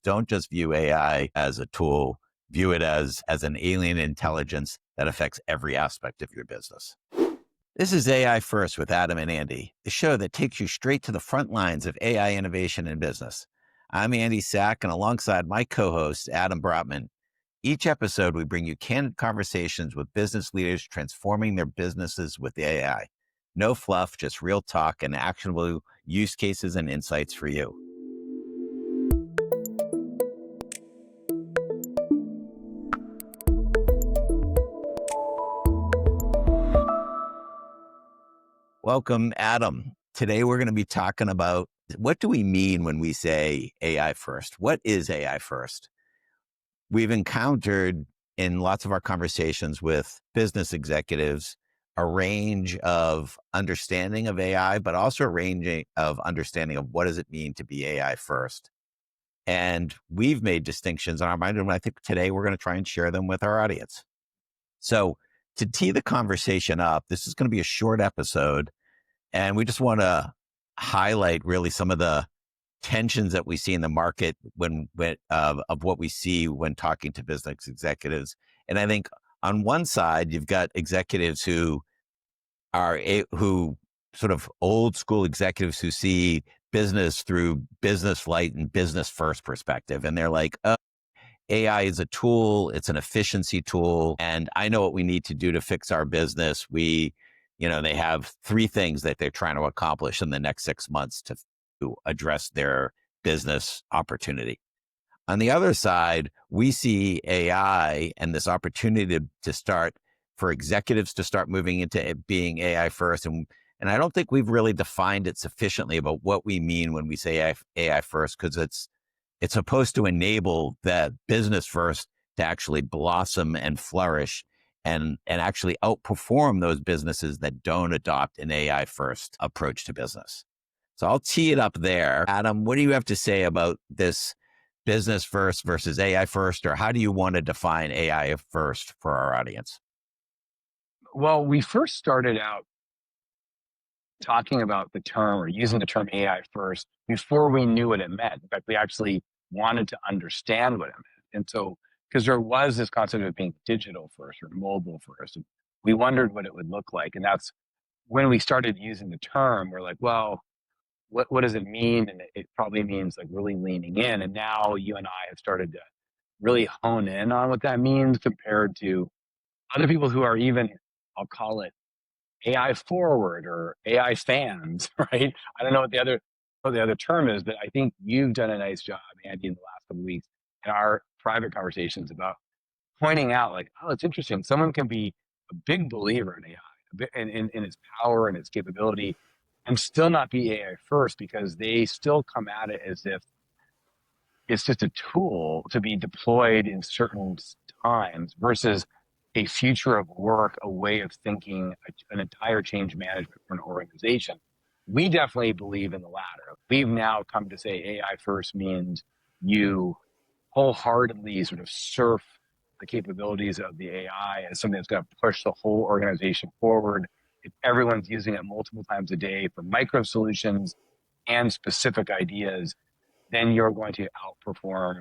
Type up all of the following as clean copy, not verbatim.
don't just view AI as a tool, view it as an alien intelligence that affects every aspect of your business. This is AI First with Adam and Andy, the show that takes you straight to the front lines of AI innovation in business. I'm Andy Sack, and alongside my co-host, Adam Brotman, each episode we bring you candid conversations with business leaders transforming their businesses with AI. No fluff, just real talk and actionable use cases and insights for you. Welcome, Adam. Today we're going to be talking about what do we mean when we say AI first? What is AI first? We've encountered in lots of our conversations with business executives a range of understanding of AI, but also a range of understanding of what does it mean to be AI first. And we've made distinctions in our mind, and I think today we're going to try and share them with our audience. So to tee the conversation up, this is going to be a short episode, and we just want to highlight really some of the tensions that we see in the market of what we see when talking to business executives. And I think on one side, you've got executives who sort of old school executives who see business through business light and business first perspective. And they're like, AI is a tool. It's an efficiency tool. And I know what we need to do to fix our business. They have three things that they're trying to accomplish in the next 6 months to address their business opportunity. On the other side, we see AI and this opportunity to start for executives to start moving into being AI first. And I don't think we've really defined it sufficiently about what we mean when we say AI first, because it's supposed to enable that business first to actually blossom and flourish and actually outperform those businesses that don't adopt an AI first approach to business. So I'll tee it up there. Adam, what do you have to say about this business first versus AI first, or how do you want to define AI first for our audience? Well, we first started out talking about the term or using the term AI first before we knew what it meant. In fact, we actually wanted to understand what it meant. And so, because there was this concept of being digital first or mobile first, and we wondered what it would look like. And that's when we started using the term, we're like, well, what does it mean? And it probably means like really leaning in. And now you and I have started to really hone in on what that means compared to other people who are even, I'll call it AI forward or AI fans, right? I don't know what the other term is, but I think you've done a nice job, Andy, in the last couple of weeks in our private conversations about pointing out like, oh, it's interesting. Someone can be a big believer in AI, in its power and its capability, and still not be AI first because they still come at it as if it's just a tool to be deployed in certain times versus a future of work, a way of thinking, an entire change management for an organization. We definitely believe in the latter. We've now come to say AI first means you wholeheartedly sort of surf the capabilities of the AI as something that's going to push the whole organization forward. If everyone's using it multiple times a day for micro solutions and specific ideas, then you're going to outperform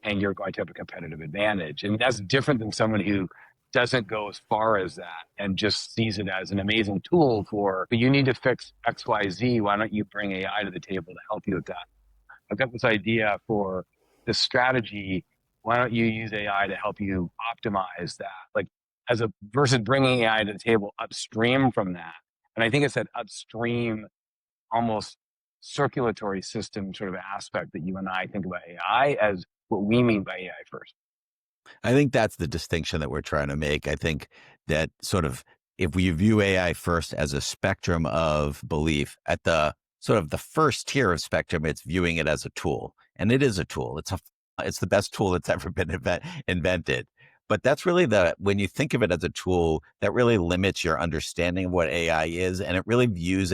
and you're going to have a competitive advantage. And that's different than someone who doesn't go as far as that and just sees it as an amazing tool but you need to fix X, Y, Z. Why don't you bring AI to the table to help you with that? I've got this idea for this strategy. Why don't you use AI to help you optimize that? Like versus bringing AI to the table upstream from that. And I think it's that upstream, almost circulatory system sort of aspect that you and I think about AI as what we mean by AI first. I think that's the distinction that we're trying to make. I think that sort of if we view AI first as a spectrum of belief, at the sort of the first tier of spectrum, it's viewing it as a tool. And it is a tool. It's the best tool that's ever been invented. But that's really when you think of it as a tool, that really limits your understanding of what AI is. And it really contains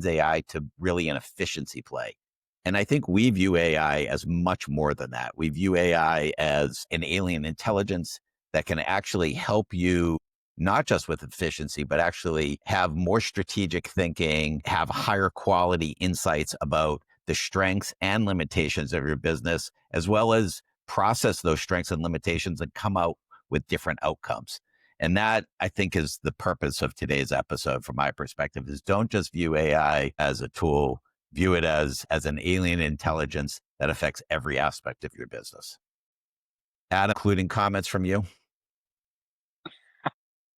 AI to really an efficiency play. And I think we view AI as much more than that. We view AI as an alien intelligence that can actually help you not just with efficiency, but actually have more strategic thinking, have higher quality insights about the strengths and limitations of your business, as well as process those strengths and limitations and come out with different outcomes. And that, I think, is the purpose of today's episode from my perspective, is don't just view AI as a tool, view it as an alien intelligence that affects every aspect of your business. Adam, including comments from you?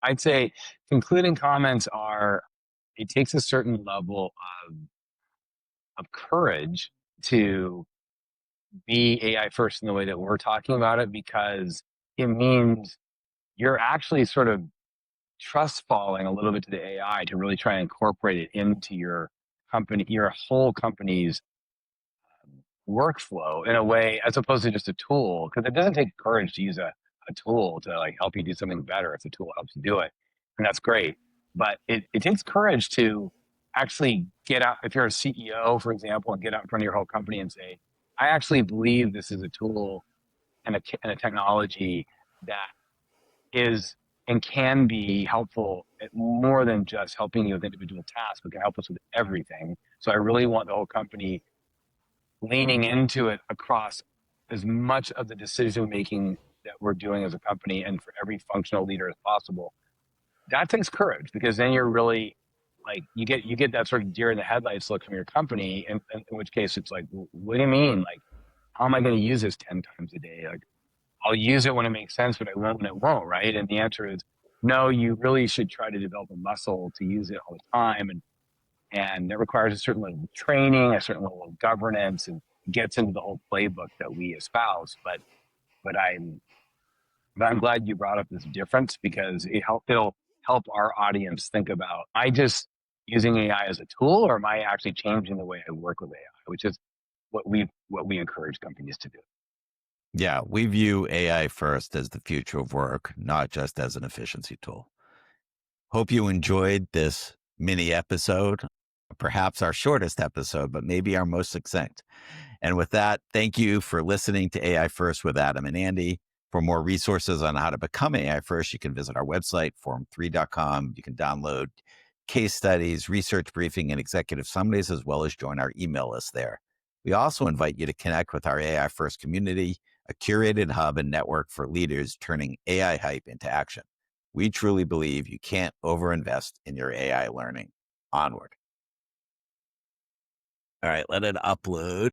I'd say concluding comments are, it takes a certain level of courage to be AI first in the way that we're talking about it, because it means you're actually sort of trust falling a little bit to the AI to really try and incorporate it into your company, your whole company's workflow in a way, as opposed to just a tool. Because it doesn't take courage to use a tool to like help you do something better if the tool helps you do it. And that's great. But it takes courage to actually get out, if you're a CEO, for example, and get out in front of your whole company and say, I actually believe this is a tool and a technology that is and can be helpful at more than just helping you with individual tasks, but can help us with everything. So I really want the whole company leaning into it across as much of the decision making that we're doing as a company and for every functional leader as possible. That takes courage, because then you're really like, you get that sort of deer in the headlights look from your company, and in which case it's like, what do you mean? Like, how am I going to use this 10 times a day? Like, I'll use it when it makes sense, but I won't when it won't, right? And the answer is no, you really should try to develop a muscle to use it all the time. And that requires a certain level of training, a certain level of governance, and gets into the whole playbook that we espouse. But I'm glad you brought up this difference, because it'll help our audience think about, am I just using AI as a tool, or am I actually changing the way I work with AI, which is what we encourage companies to do. Yeah, we view AI first as the future of work, not just as an efficiency tool. Hope you enjoyed this mini episode, perhaps our shortest episode, but maybe our most succinct. And with that, thank you for listening to AI First with Adam and Andy. For more resources on how to become AI First, you can visit our website, forum3.com. You can download case studies, research briefing, and executive summaries, as well as join our email list there. We also invite you to connect with our AI First community, a curated hub and network for leaders turning AI hype into action. We truly believe you can't overinvest in your AI learning. Onward. All right, let it upload.